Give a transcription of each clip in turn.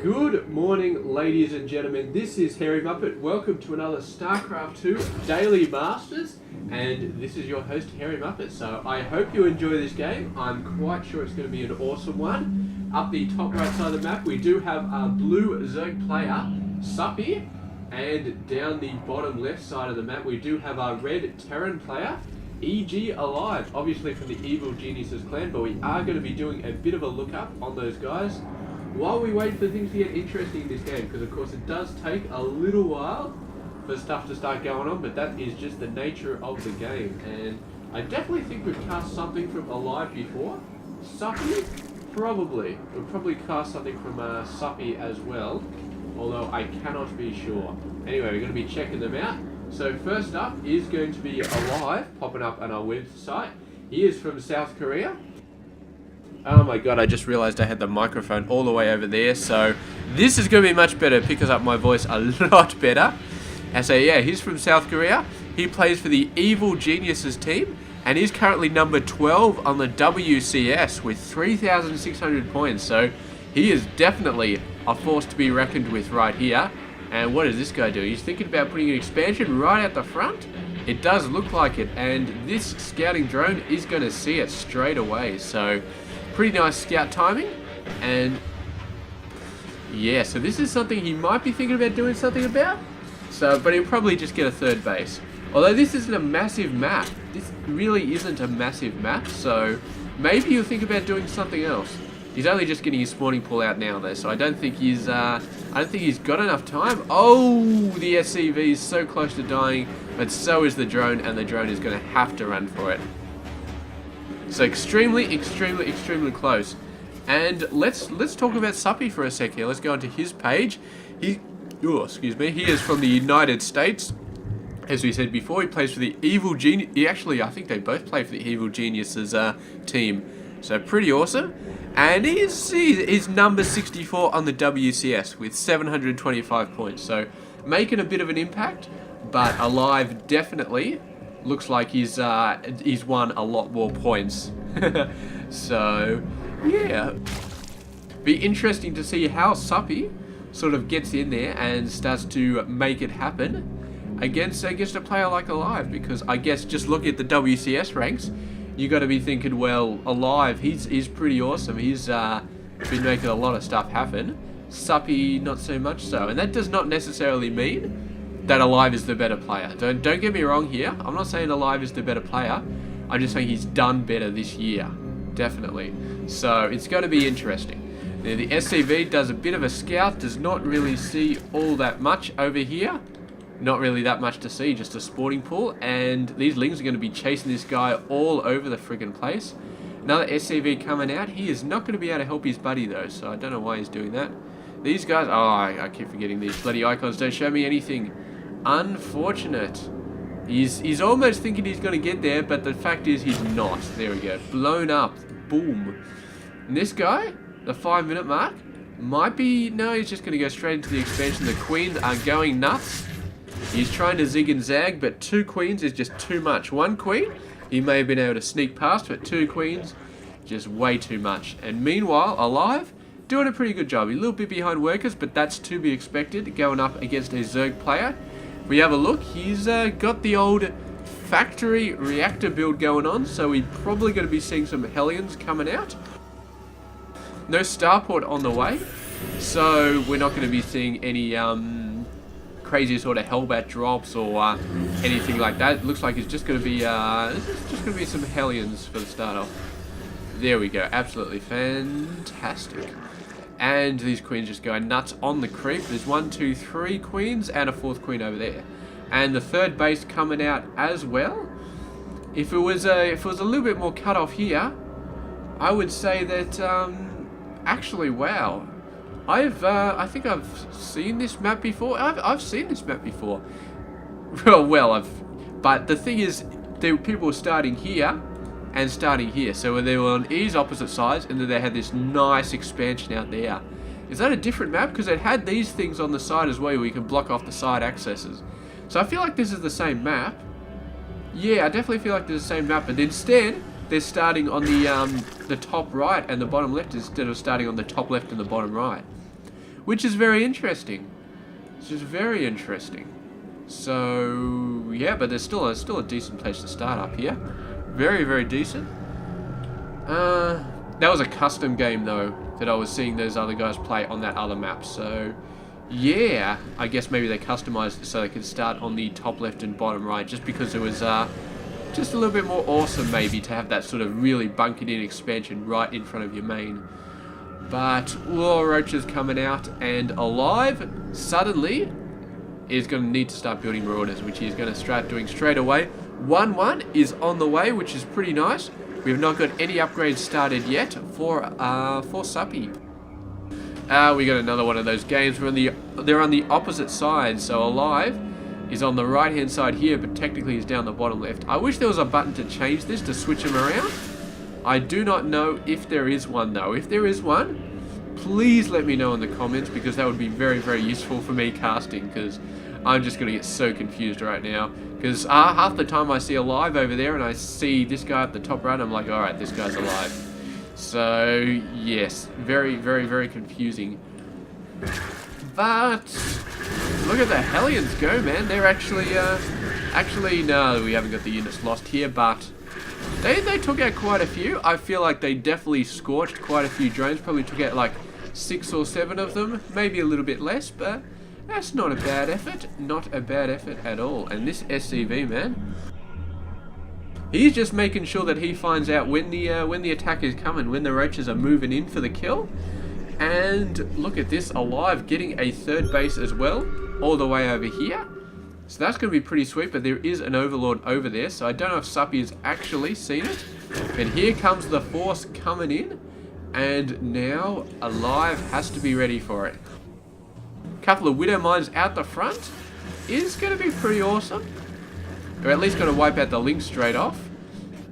Good morning, ladies and gentlemen. This is Hairy Muppet. Welcome to another Starcraft 2 Daily Masters, and this is your host, Hairy Muppet. So I hope you enjoy this game. I'm quite sure it's going to be an awesome one. Up the top right side of the map, we do have our blue Zerg player, Suppy, and down the bottom left side of the map, we do have our red Terran player, e.g. aLive, obviously from the Evil Geniuses clan, but we are going to be doing a bit of a look up on those guys while we wait for things to get interesting in this game, because of course it does take a little while for stuff to start going on, but that is just the nature of the game. And I definitely think we've cast something from aLive before. Suppy? Probably. We'll probably cast something from Suppy as well, although I cannot be sure. Anyway, we're going to be checking them out. So first up is going to be aLive, popping up on our website. He is from South Korea. Oh my god, I just realized I had the microphone all the way over there, so this is going to be much better. It picks up my voice a lot better. And so yeah, he's from South Korea. He plays for the Evil Geniuses team, and he's currently number 12 on the WCS with 3,600 points. So he is definitely a force to be reckoned with right here. And what does this guy do? He's thinking about putting an expansion right at the front. It does look like it, and this scouting drone is going to see it straight away. So pretty nice scout timing. And yeah, so this is something he might be thinking about doing something about. So, but he'll probably just get a third base. Although this isn't a massive map. This really isn't a massive map, so maybe he'll think about doing something else. He's only just getting his spawning pool out now though, so I don't think he's got enough time. Oh, the SCV is so close to dying, but so is the drone, and the drone is going to have to run for it. So extremely close. And let's talk about Suppy for a sec here. Let's go onto his page. He is from the United States. As we said before, he plays for the Evil Genius. I think they both play for the Evil Geniuses team. So pretty awesome. And he's number 64 on the WCS with 725 points. So making a bit of an impact, but aLive definitely looks like he's won a lot more points. So yeah, be interesting to see how Suppy sort of gets in there and starts to make it happen against a player like aLive, because I guess just looking at the WCS ranks, you got to be thinking, well, aLive, he's pretty awesome. He's been making a lot of stuff happen. Suppy, not so much so, and that does not necessarily mean that aLive is the better player. Don't get me wrong here. I'm not saying aLive is the better player. I'm just saying he's done better this year, definitely. So it's going to be interesting. Now, the SCV does a bit of a scout, does not really see all that much over here. Not really that much to see, just a sporting pool. And these lings are going to be chasing this guy all over the friggin' place. Another SCV coming out. He is not going to be able to help his buddy though, so I don't know why he's doing that. These guys, oh, I keep forgetting these bloody icons don't show me anything. Unfortunate. He's almost thinking he's going to get there, but the fact is he's not. There we go. Blown up. Boom. And this guy, the 5-minute mark, might be... No, he's just going to go straight into the expansion. The queens are going nuts. He's trying to zig and zag, but 2 queens is just too much. 1 queen, he may have been able to sneak past, but 2 queens, just way too much. And meanwhile, aLive, doing a pretty good job. He's a little bit behind workers, but that's to be expected, going up against a Zerg player. If we have a look, he's got the old factory reactor build going on, so we're probably going to be seeing some Hellions coming out. No starport on the way, so we're not going to be seeing any crazy sort of Hellbat drops or anything like that. It looks like it's just going to be some Hellions for the start off. There we go, absolutely fantastic. And these queens just going nuts on the creep. There's 1, 2, 3 queens and a 4th queen over there, and the 3rd base coming out as well. If it was a little bit more cut off here, I would say that actually, wow, I think I've seen this map before. I've seen this map before. But the thing is, people were starting here and starting here, so they were on E's opposite sides, and then they had this nice expansion out there. Is that a different map? Because it had these things on the side as well, where you can block off the side accesses. So I feel like this is the same map. Yeah, I definitely feel like this is the same map, but instead they're starting on the top right and the bottom left instead of starting on the top left and the bottom right. which is very interesting. It's just very interesting. So yeah, but there's still a decent place to start up here. Very, very decent. That was a custom game though that I was seeing those other guys play on that other map. So yeah, I guess maybe they customized it so they could start on the top left and bottom right, just because it was just a little bit more awesome maybe to have that sort of really bunkered in expansion right in front of your main. But Law Roach is coming out, and aLive suddenly is going to need to start building marauders, which he's going to start doing straight away. 1-1 is on the way, which is pretty nice. We've not got any upgrades started yet for Suppy. We got another one of those games where they're on the opposite side. So aLive is on the right hand side here, but technically he's down the bottom left. I wish there was a button to change this, to switch them around. I do not know if there is one though. If there is one, please let me know in the comments, because that would be very, very useful for me casting, because I'm just going to get so confused right now. Because half the time I see aLive over there and I see this guy at the top right, I'm like, alright, this guy's aLive. So, yes, very, very, very confusing. But look at the Hellions go, man. They're actually, no, we haven't got the units lost here, but they took out quite a few. I feel like they definitely scorched quite a few drones. Probably took out like 6 or 7 of them, maybe a little bit less, but that's not a bad effort. Not a bad effort at all. And this SCV, man, he's just making sure that he finds out when the attack is coming, when the roaches are moving in for the kill. And look at this, aLive getting a third base as well, all the way over here. So that's going to be pretty sweet, but there is an Overlord over there, so I don't know if Suppy has actually seen it. But here comes the force coming in, and now aLive has to be ready for it. Couple of Widow Mines out the front is going to be pretty awesome. Or at least going to wipe out the link straight off.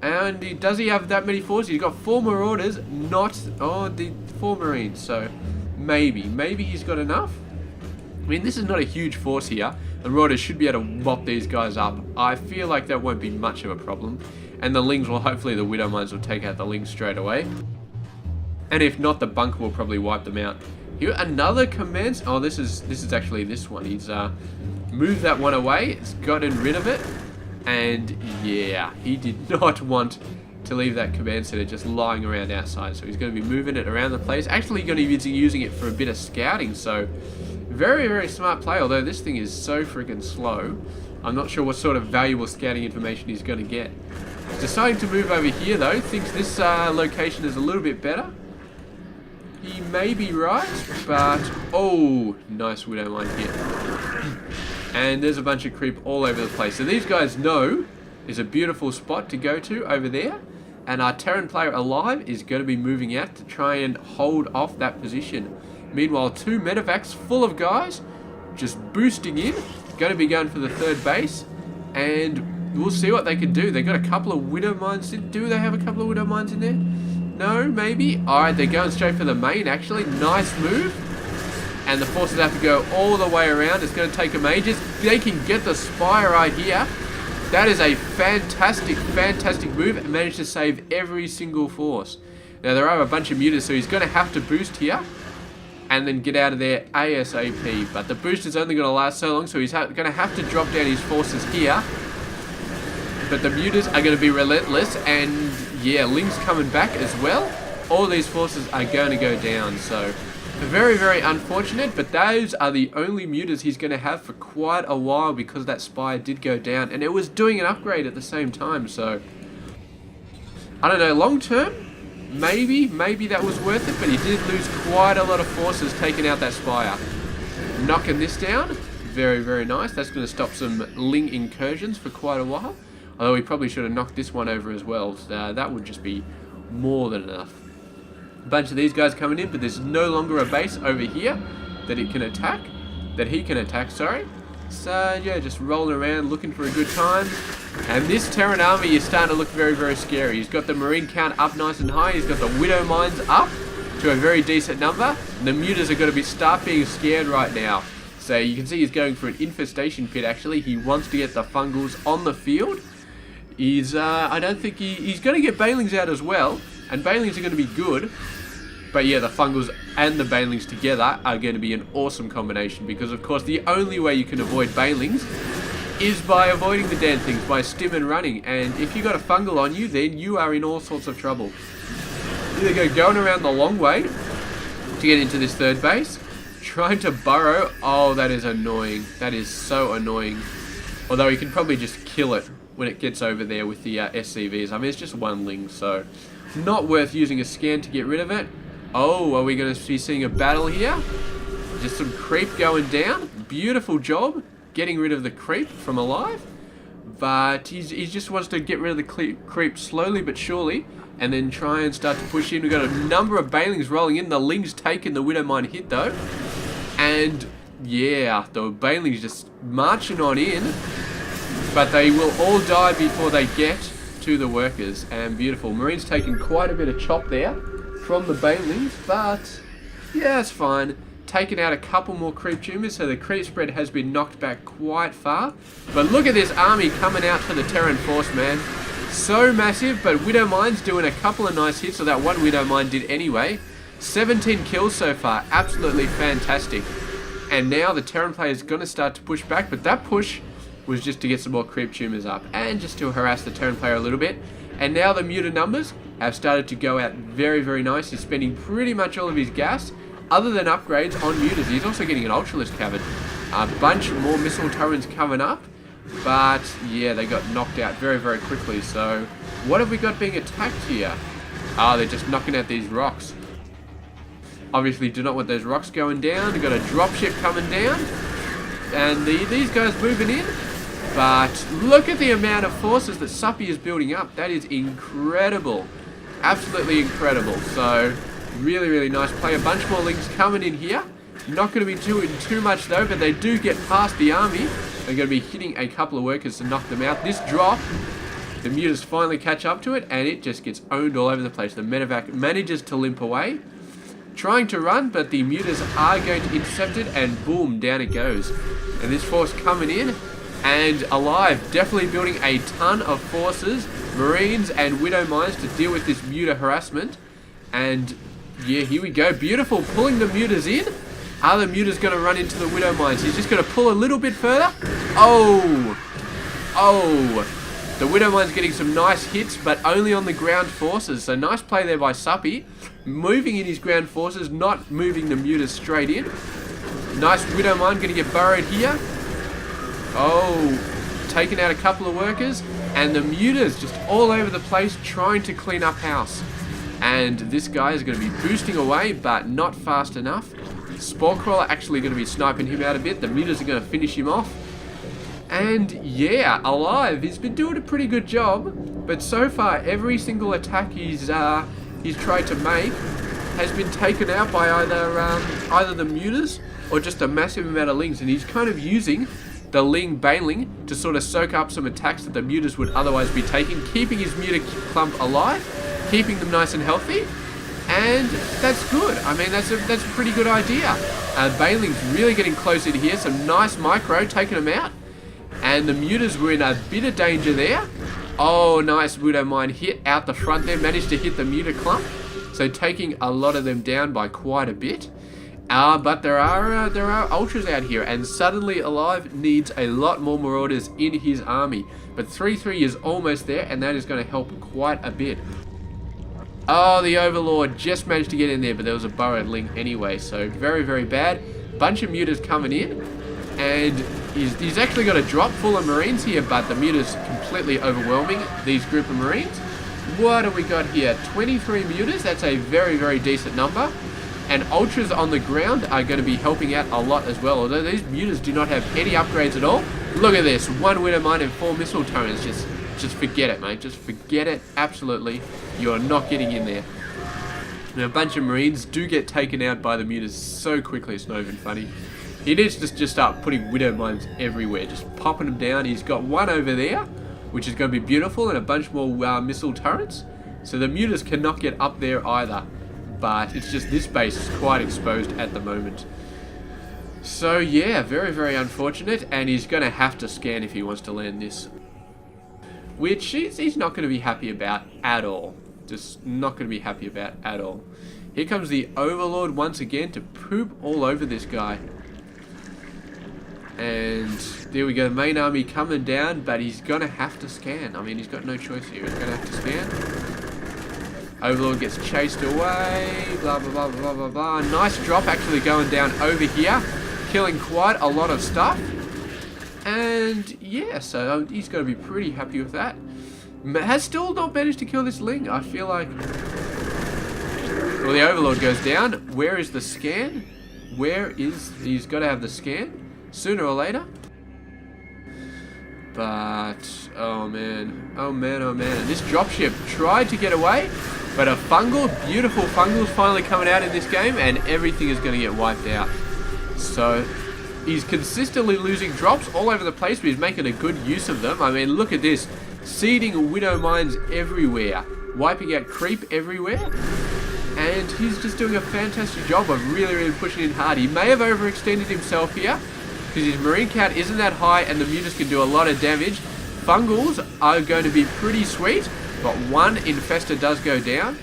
And does he have that many forces? He's got 4 Marauders, not the 4 Marines. So maybe he's got enough. I mean, this is not a huge force here. The Marauders should be able to mop these guys up. I feel like that won't be much of a problem. And the Lings will, hopefully the Widow Mines will take out the Lings straight away. And if not, the bunker will probably wipe them out. Here, another command. Oh, this is actually this one. He's moved that one away. It's gotten rid of it. And yeah, he did not want to leave that command center just lying around outside. So he's going to be moving it around the place. Actually going to be using it for a bit of scouting. So very, very smart play. Although this thing is so freaking slow, I'm not sure what sort of valuable scouting information he's going to get. He's deciding to move over here though. Thinks this location is a little bit better. He may be right, but oh, nice Widow Mine hit. And there's a bunch of creep all over the place. So these guys know there's a beautiful spot to go to over there. And our Terran player aLive is going to be moving out to try and hold off that position. Meanwhile, 2 medevacs full of guys just boosting in. Going to be going for the third base. And we'll see what they can do. They've got a couple of Widow Mines. Do they have a couple of Widow Mines in there? No, maybe. Alright, they're going straight for the main, actually. Nice move. And the forces have to go all the way around. It's going to take them ages. They can get the spy right here. That is a fantastic, fantastic move. And managed to save every single force. Now, there are a bunch of mutants, so he's going to have to boost here. And then get out of there ASAP. But the boost is only going to last so long, so he's going to have to drop down his forces here. But the mutas are going to be relentless. And yeah, Ling's coming back as well. All these forces are going to go down. So very, very unfortunate, but those are the only mutas he's going to have for quite a while, because that spire did go down and it was doing an upgrade at the same time. So I don't know, long term, maybe that was worth it, but he did lose quite a lot of forces taking out that spire. Knocking this down, very, very nice. That's going to stop some Ling incursions for quite a while. Although he probably should have knocked this one over as well. So that would just be more than enough. A bunch of these guys coming in, but there's no longer a base over here that he can attack. Sorry. So yeah, just rolling around looking for a good time. And this Terran army is starting to look very, very scary. He's got the Marine count up nice and high. He's got the Widow Mines up to a very decent number. And the mutas are going to start being scared right now. So you can see he's going for an infestation pit actually. He wants to get the fungals on the field. I don't think he's going to get Banelings out as well. And Banelings are going to be good. But yeah, the fungals and the banelings together are going to be an awesome combination, because of course the only way you can avoid banelings is by avoiding the damn things, by stim and running. And if you got a fungal on you, then you are in all sorts of trouble. Either going around the long way to get into this third base, trying to burrow. Oh, that is annoying. That is so annoying. Although you can probably just kill it when it gets over there with the SCVs. I mean, it's just one ling, so not worth using a scan to get rid of it. Oh, are we going to be seeing a battle here? Just some creep going down. Beautiful job getting rid of the creep from aLive. But he just wants to get rid of the creep slowly but surely, and then try and start to push in. We've got a number of banelings rolling in. The ling's taken the Widowmine hit though. And yeah, the banelings just marching on in. But they will all die before they get to the workers. And beautiful. Marine's taken quite a bit of chop there from the banelings, but yeah, it's fine. Taken out a couple more creep tumors, so the creep spread has been knocked back quite far. But look at this army coming out to the Terran force, man. So massive, but Widowmine's doing a couple of nice hits, so that one Widowmine did anyway. 17 kills so far, absolutely fantastic. And now the Terran player is going to start to push back, but that push was just to get some more creep tumors up and just to harass the Terran player a little bit. And now the muta numbers have started to go out very, very nice. He's spending pretty much all of his gas, other than upgrades on mutas. He's also getting an Ultralisk cavern. A bunch more missile turrets coming up, but yeah, they got knocked out very, very quickly. So what have we got being attacked here? Ah, they're just knocking out these rocks. Obviously do not want those rocks going down. We've got a dropship coming down, and these guys moving in. But look at the amount of forces that Suppy is building up. That is incredible. Absolutely incredible. So really, really nice play. A bunch more lings coming in here. Not going to be doing too much though, but they do get past the army. They're going to be hitting a couple of workers to knock them out. This drop, the mutas finally catch up to it, and it just gets owned all over the place. The medevac manages to limp away, trying to run, but the mutas are going to intercept it, and boom, down it goes. And this force coming in, and aLive definitely building a ton of forces, Marines and Widowmines, to deal with this muta harassment. And yeah, here we go. Beautiful, pulling the mutas in. Are the mutas going to run into the Widowmines? He's just going to pull a little bit further. Oh! The Widowmine's getting some nice hits, but only on the ground forces. So nice play there by Suppy. Moving in his ground forces, not moving the mutas straight in. Nice Widowmine, going to get burrowed here. Oh, taking out a couple of workers. And the mutas just all over the place trying to clean up house. And this guy is going to be boosting away, but not fast enough. Spore Crawler actually going to be sniping him out a bit. The mutas are going to finish him off. And yeah, aLive, he's been doing a pretty good job. But so far, every single attack he's tried to make has been taken out by either the mutas or just a massive amount of lings. And he's kind of using the ling baneling to sort of soak up some attacks that the mutas would otherwise be taking, keeping his muta clump alive, keeping them nice and healthy, and that's good. I mean, that's a pretty good idea. Baneling's really getting close in here. Some nice micro, taking them out, and the mutas were in a bit of danger there. Oh, nice Widowmine hit out the front there, managed to hit the muta clump, so taking a lot of them down by quite a bit. But there are ultras out here, and suddenly aLive needs a lot more marauders in his army. But 3-3 is almost there, and that is going to help quite a bit. Oh, the Overlord just managed to get in there, but there was a burrowed ling anyway, so very, very bad. Bunch of mutas coming in, and he's actually got a drop full of Marines here, but the mutas completely overwhelming these group of Marines. What have we got here? 23 mutas, that's a very, very decent number. And ultras on the ground are going to be helping out a lot as well, although these mutas do not have any upgrades at all. Look at this, 1 Widowmine and 4 missile turrets. Just forget it, mate. Just forget it. Absolutely. You are not getting in there. Now, a bunch of Marines do get taken out by the mutas so quickly, it's not even funny. He needs to just start putting Widowmines everywhere, just popping them down. He's got one over there, which is going to be beautiful, and a bunch more missile turrets. So the mutas cannot get up there either. But it's just this base is quite exposed at the moment. So yeah, very, very unfortunate, and he's going to have to scan if he wants to land this. Which he's not going to be happy about at all. Just not going to be happy about at all. Here comes the Overlord once again to poop all over this guy. And there we go, the main army coming down, but he's gonna have to scan. I mean, he's got no choice here. He's gonna have to scan. Overlord gets chased away, blah, blah, blah, blah, blah, blah. Nice drop actually going down over here, killing quite a lot of stuff. And yeah, so he's gonna be pretty happy with that. Has still not managed to kill this Ling. I feel like... Well, the Overlord goes down. Where is the scan? Where is... He's got to have the scan sooner or later. But... Oh, man. Oh, man, oh, man. This dropship tried to get away, but a fungal, beautiful fungal is finally coming out in this game, and everything is going to get wiped out. So... He's consistently losing drops all over the place, but he's making a good use of them. I mean, look at this. Seeding Widow Mines everywhere. Wiping out creep everywhere. And he's just doing a fantastic job of really, really pushing in hard. He may have overextended himself here, because his marine count isn't that high, and the mutas can do a lot of damage. Fungals are going to be pretty sweet, but one infester does go down.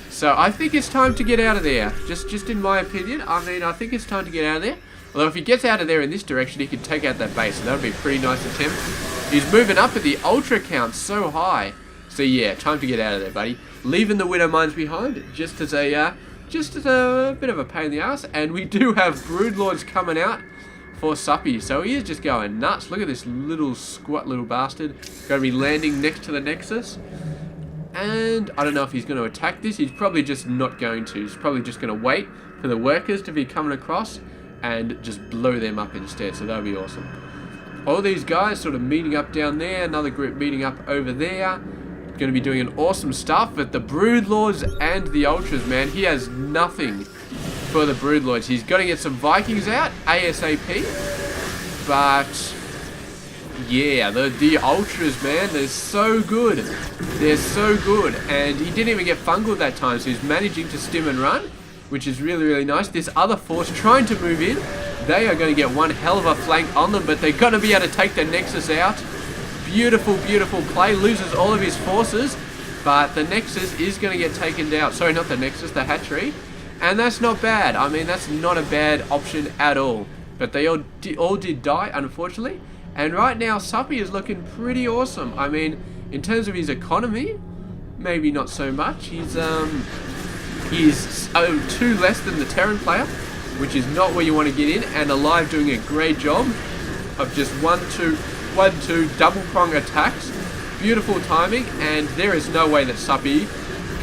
So I think it's time to get out of there. Just in my opinion. I mean, I think it's time to get out of there. Although if he gets out of there in this direction, he can take out that base. So that would be a pretty nice attempt. He's moving up, but the ultra count's so high. So yeah, time to get out of there, buddy. Leaving the Widow Mines behind, just as a bit of a pain in the ass. And we do have Broodlords coming out for Suppy. So he is just going nuts. Look at this little squat little bastard. Going to be landing next to the Nexus. And I don't know if he's going to attack this. He's probably just not going to. He's probably just going to wait for the workers to be coming across and just blow them up instead, so that'll be awesome. All these guys sort of meeting up down there, another group meeting up over there. Going to be doing an awesome stuff, but the Broodlords and the Ultras, man, he has nothing for the Broodlords. He's got to get some Vikings out, ASAP, but yeah, the Ultras, man, they're so good. They're so good, and he didn't even get fungal that time, so he's managing to stim and run, which is really, really nice. This other force trying to move in, they are going to get one hell of a flank on them, but they're going to be able to take the Nexus out. Beautiful, beautiful play. Loses all of his forces, but the Nexus is going to get taken down. Sorry, not the Nexus, the hatchery. And that's not bad. I mean, that's not a bad option at all. But they all did die, unfortunately. And right now, Suppy is looking pretty awesome. I mean, in terms of his economy, maybe not so much. He's 2 less than the Terran player, which is not where you want to get in, and aLive doing a great job of just 1-2 double prong attacks. Beautiful timing, and there is no way that Suppy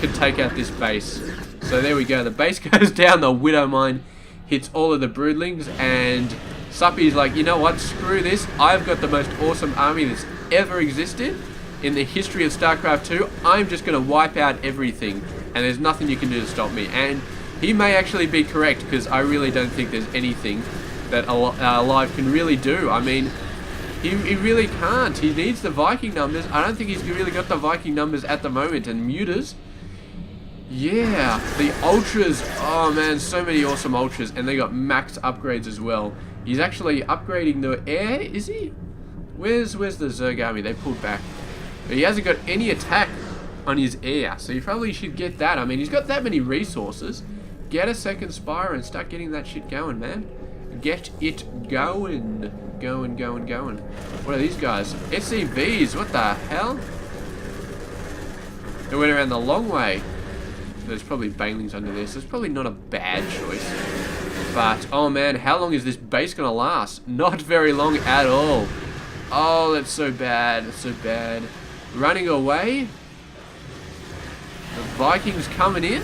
can take out this base. So there we go, the base goes down, the Widow Mine hits all of the Broodlings, and Suppy's like, you know what, screw this, I've got the most awesome army that's ever existed in the history of Starcraft 2, I'm just going to wipe out everything. And there's nothing you can do to stop me. And he may actually be correct, because I really don't think there's anything that aLive can really do. I mean, he really can't. He needs the Viking numbers. I don't think he's really got the Viking numbers at the moment. And mutas, yeah, the Ultras, oh man, so many awesome Ultras. And they got max upgrades as well. He's actually upgrading the air, is he? Where's the Zerg army? They pulled back. But he hasn't got any attack on his air, so you probably should get that. I mean, he's got that many resources. Get a second Spire and start getting that shit going, man. Get it going. Going. What are these guys? SCVs, what the hell? They went around the long way. There's probably Banelings under this. It's probably not a bad choice. But, oh man, how long is this base gonna last? Not very long at all. Oh, that's so bad. That's so bad. Running away. The Vikings coming in.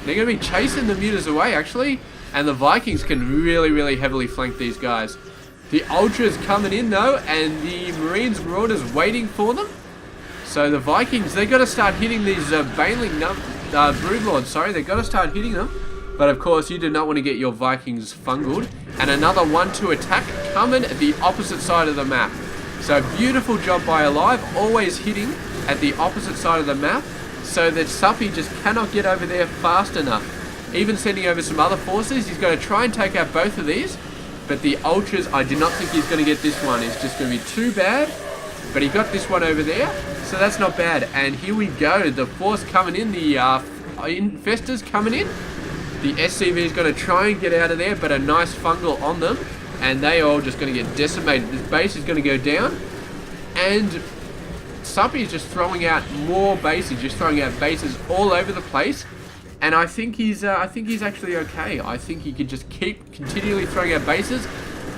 They're going to be chasing the mutas away, actually. And the Vikings can really, really heavily flank these guys. The Ultras coming in, though. And the Marines and Marauders waiting for them. So the Vikings, they've got to start hitting these Broodlords. Sorry, they've got to start hitting them. But, of course, you do not want to get your Vikings fungled. And another 1-2 attack coming at the opposite side of the map. So, beautiful job by aLive. Always hitting at the opposite side of the map, so that Suppy just cannot get over there fast enough. Even sending over some other forces, he's going to try and take out both of these, but the Ultras, I do not think he's going to get this one. It's just going to be too bad, but he got this one over there, so that's not bad. And here we go, the force coming in, the infestors coming in, The SCV is going to try and get out of there, but a nice fungal on them, and they are all just going to get decimated. This base is going to go down, and Suppy is just throwing out more bases, just throwing out bases all over the place. And I think he's actually okay. I think he could just keep continually throwing out bases.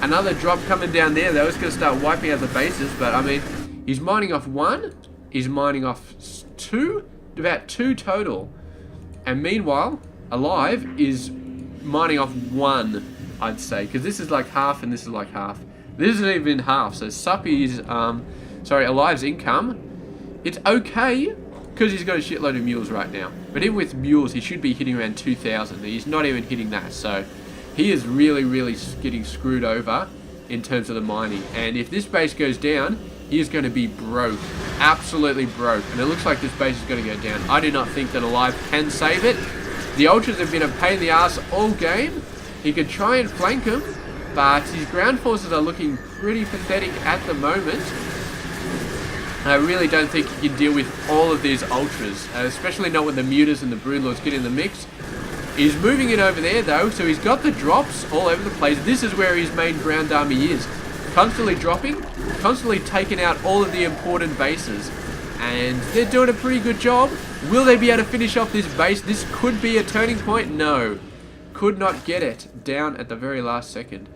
Another drop coming down there. That was going to start wiping out the bases, but I mean, he's mining off one. He's mining off two, about two total. And meanwhile, aLive is mining off one, I'd say, because this is like half and this is like half. This isn't even half. So Suppy's, aLive's income, it's okay because he's got a shitload of mules right now. But even with mules, he should be hitting around 2,000. He's not even hitting that, so he is really, really getting screwed over in terms of the mining. And if this base goes down, he is going to be broke, absolutely broke. And it looks like this base is going to go down. I do not think that aLive can save it. The ultras have been a pain in the ass all game. He could try and flank him, but his ground forces are looking pretty pathetic at the moment. I really don't think he can deal with all of these ultras, especially not when the mutas and the broodlords get in the mix. He's moving in over there though, so he's got the drops all over the place. This is where his main ground army is. Constantly dropping, constantly taking out all of the important bases. And they're doing a pretty good job. Will they be able to finish off this base? This could be a turning point. No. Could not get it down at the very last second.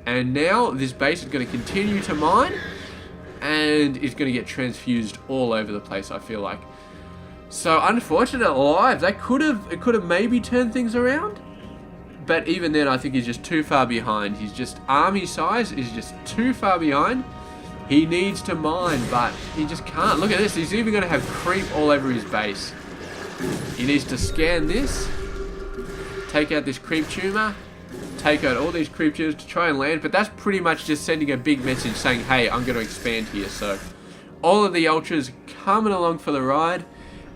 And now this base is going to continue to mine. And is going to get transfused all over the place, I feel like. So unfortunate aLive. That could have maybe turned things around. But even then, I think he's just too far behind. He's just, army size is just too far behind. He needs to mine, but he just can't. Look at this. He's even going to have creep all over his base. He needs to scan this. Take out this creep tumor. Take out all these creep tumors to try and land. But that's pretty much just sending a big message saying, hey, I'm going to expand here. So all of the ultras coming along for the ride.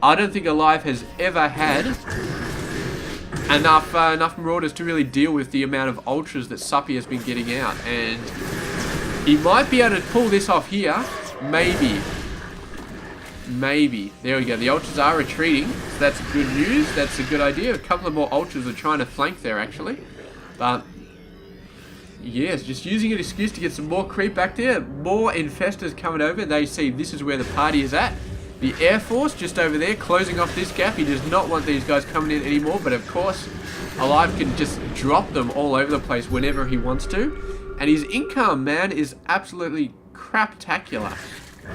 I don't think aLive has ever had enough marauders to really deal with the amount of ultras that Suppy has been getting out. And he might be able to pull this off here. Maybe. Maybe. There we go. The ultras are retreating. So that's good news. That's a good idea. A couple of more ultras are trying to flank there, actually. But, yes, just using an excuse to get some more creep back there. More infestors coming over. They see this is where the party is at. The Air Force just over there closing off this gap. He does not want these guys coming in anymore. But, of course, aLive can just drop them all over the place whenever he wants to. And his income, man, is absolutely craptacular.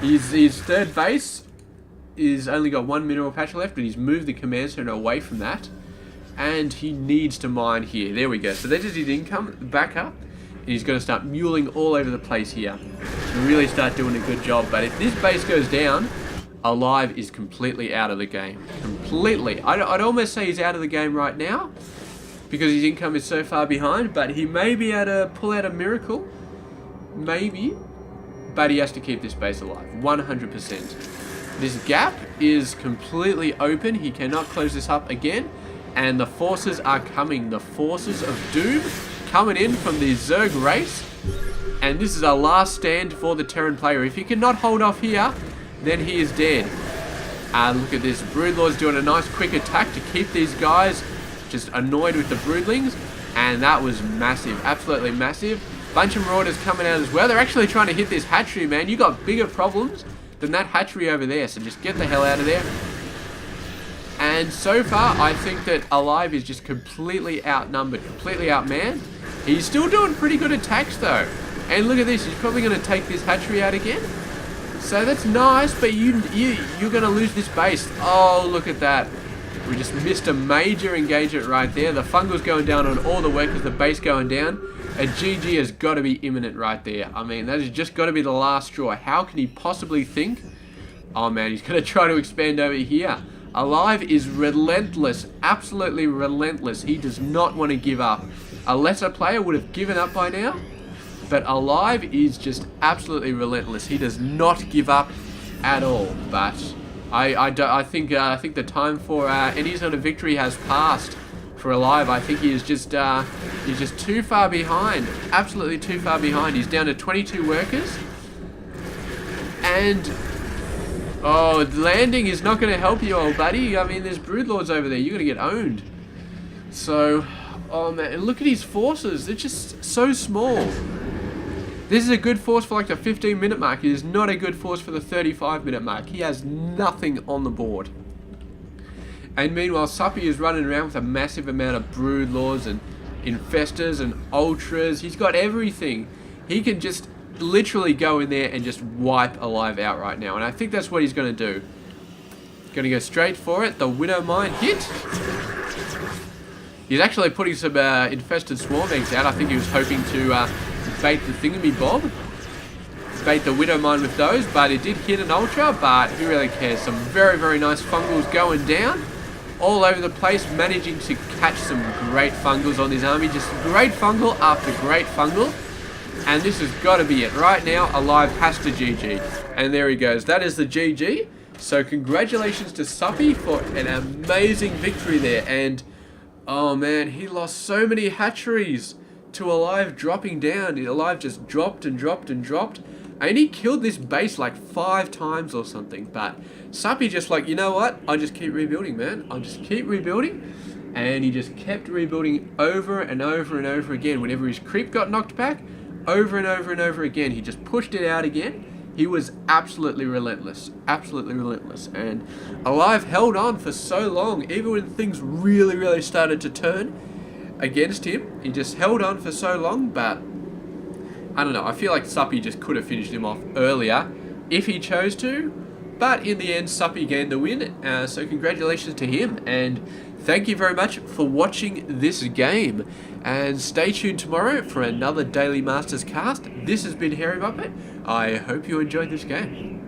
His third base is only got one mineral patch left, but he's moved the command center away from that. And he needs to mine here. There we go. So there's his income back up. And he's going to start muling all over the place here. To really start doing a good job. But if this base goes down, aLive is completely out of the game. Completely. I'd almost say he's out of the game right now. Because his income is so far behind. But he may be able to pull out a miracle. Maybe. But he has to keep this base alive. 100%. This gap is completely open. He cannot close this up again. And the forces are coming. The forces of doom coming in from the Zerg race. And this is our last stand for the Terran player. If he cannot hold off here, then he is dead. Look at this. Broodlord's doing a nice quick attack to keep these guys just annoyed with the broodlings. And that was massive. Absolutely massive. Bunch of marauders coming out as well. They're actually trying to hit this hatchery, man. You got bigger problems than that hatchery over there. So just get the hell out of there. And so far, I think that aLive is just completely outnumbered, completely outmanned. He's still doing pretty good attacks though. And look at this, he's probably going to take this hatchery out again. So that's nice, but you're going to lose this base. Oh, look at that. We just missed a major engagement right there. The fungal's going down on all the workers, the base going down. A GG has got to be imminent right there. I mean, that has just got to be the last straw. How can he possibly think? Oh man, he's going to try to expand over here. aLive is relentless, absolutely relentless. He does not want to give up. A lesser player would have given up by now, but aLive is just absolutely relentless. He does not give up at all. But I think the time for any sort of victory has passed for aLive. I think he's just too far behind, absolutely too far behind. He's down to 22 workers, and oh, landing is not going to help you, old buddy. I mean, there's broodlords over there. You're going to get owned. So, oh man, and look at his forces. They're just so small. This is a good force for like the 15-minute mark. It is not a good force for the 35-minute mark. He has nothing on the board. And meanwhile, Suppy is running around with a massive amount of brood lords and infestors and ultras. He's got everything. He can just literally go in there and just wipe aLive out right now. And I think that's what he's going to do. Going to go straight for it. The Widow Mine hit. He's actually putting some infested swarm eggs out. I think he was hoping to bait the thingamabob. Bait the Widow Mine with those, but it did hit an ultra, but who really cares? Some very, very nice fungals going down. All over the place, managing to catch some great fungals on his army. Just great fungal after great fungal. And this has got to be it. Right now, aLive has to GG. And there he goes. That is the GG. So congratulations to Suppy for an amazing victory there. And, oh man, he lost so many hatcheries to aLive dropping down. aLive just dropped and dropped and dropped. And he killed this base like 5 times or something. But Suppy just like, you know what? I'll just keep rebuilding, man. I'll just keep rebuilding. And he just kept rebuilding over and over and over again. Whenever his creep got knocked back, over and over and over again. He just pushed it out again. He was absolutely relentless. Absolutely relentless. And aLive held on for so long. Even when things really, really started to turn against him, he just held on for so long. But I don't know, I feel like Suppy just could have finished him off earlier if he chose to, but in the end Suppy gained the win, so congratulations to him, and thank you very much for watching this game, and stay tuned tomorrow for another Daily Masters cast. This has been Hairy Muppet. I hope you enjoyed this game.